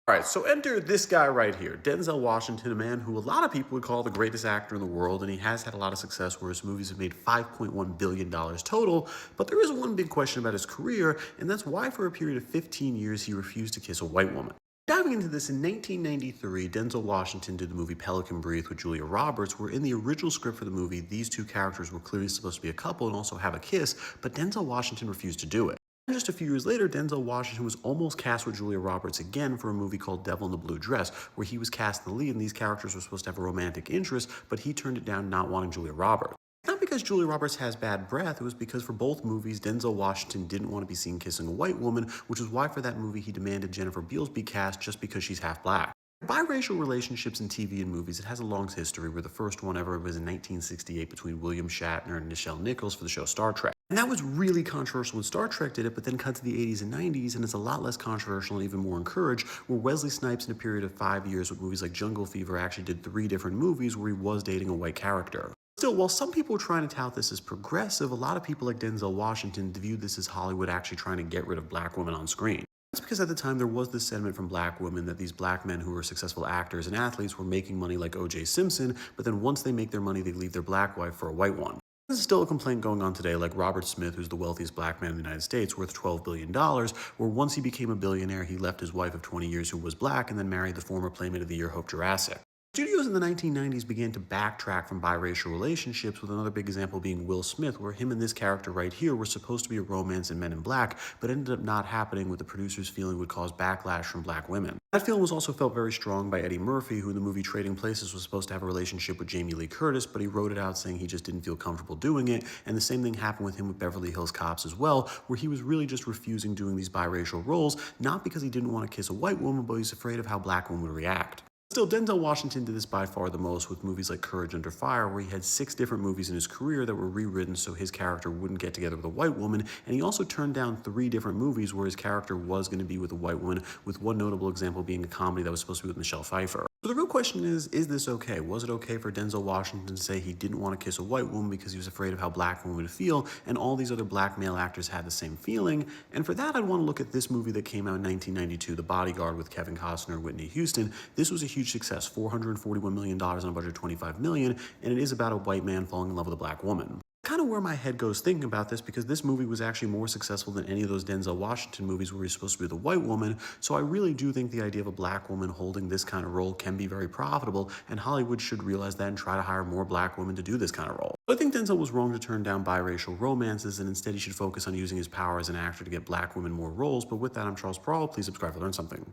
All right, so enter this guy right here, Denzel Washington, a man who a lot of people would call the greatest actor in the world, and he has had a lot of success where his movies have made $5.1 billion total. But there is one big question about his career, and that's why for a period of 15 years he refused to kiss a white woman. Diving into this, in 1993, Denzel Washington did the movie Pelican Brief with Julia Roberts, where in the original script for the movie, these two characters were clearly supposed to be a couple and also have a kiss, but Denzel Washington refused to do it. And just a few years later, Denzel Washington was almost cast with Julia Roberts again for a movie called Devil in the Blue Dress, where he was cast in the lead and these characters were supposed to have a romantic interest, but he turned it down not wanting Julia Roberts. Not because Julia Roberts has bad breath, it was because for both movies, Denzel Washington didn't want to be seen kissing a white woman, which is why for that movie he demanded Jennifer Beals be cast just because she's half black. Biracial relationships in TV and movies, it has a long history where the first one ever was in 1968 between William Shatner and Nichelle Nichols for the show Star Trek. And that was really controversial when Star Trek did it, but then cut to the 80s and 90s, and it's a lot less controversial and even more encouraged, where Wesley Snipes in a period of 5 years with movies like Jungle Fever actually did 3 different movies where he was dating a white character. Still, while some people are trying to tout this as progressive, a lot of people like Denzel Washington viewed this as Hollywood actually trying to get rid of black women on screen. That's because at the time there was this sentiment from black women that these black men who were successful actors and athletes were making money like O.J. Simpson, but then once they make their money, they leave their black wife for a white one. This is still a complaint going on today, like Robert Smith, who's the wealthiest black man in the United States, worth $12 billion, where once he became a billionaire, he left his wife of 20 years who was black and then married the former Playmate of the Year, Hope Jurassic. Studios in the 1990s began to backtrack from biracial relationships, with another big example being Will Smith, where him and this character right here were supposed to be a romance in Men in Black, but ended up not happening, with the producers feeling would cause backlash from black women. That feeling was also felt very strong by Eddie Murphy, who in the movie Trading Places was supposed to have a relationship with Jamie Lee Curtis, but he wrote it out saying he just didn't feel comfortable doing it, and the same thing happened with him with Beverly Hills Cops as well, where he was really just refusing doing these biracial roles, not because he didn't want to kiss a white woman, but he's afraid of how black women would react. Still, Denzel Washington did this by far the most with movies like Courage Under Fire, where he had 6 different movies in his career that were rewritten so his character wouldn't get together with a white woman, and he also turned down 3 different movies where his character was going to be with a white woman, with one notable example being a comedy that was supposed to be with Michelle Pfeiffer. So the real question is this okay? Was it okay for Denzel Washington to say he didn't want to kiss a white woman because he was afraid of how black women would feel, and all these other black male actors had the same feeling? And for that, I'd want to look at this movie that came out in 1992, The Bodyguard, with Kevin Costner and Whitney Houston. This was a huge success, $441 million on a budget of $25 million, and it is about a white man falling in love with a black woman. Kind of where my head goes thinking about this, because this movie was actually more successful than any of those Denzel Washington movies where he's supposed to be the white woman, so I really do think the idea of a black woman holding this kind of role can be very profitable, and Hollywood should realize that and try to hire more black women to do this kind of role. So I think Denzel was wrong to turn down biracial romances, and instead he should focus on using his power as an actor to get black women more roles. But with that, I'm Charles Prawl. Please subscribe to learn something.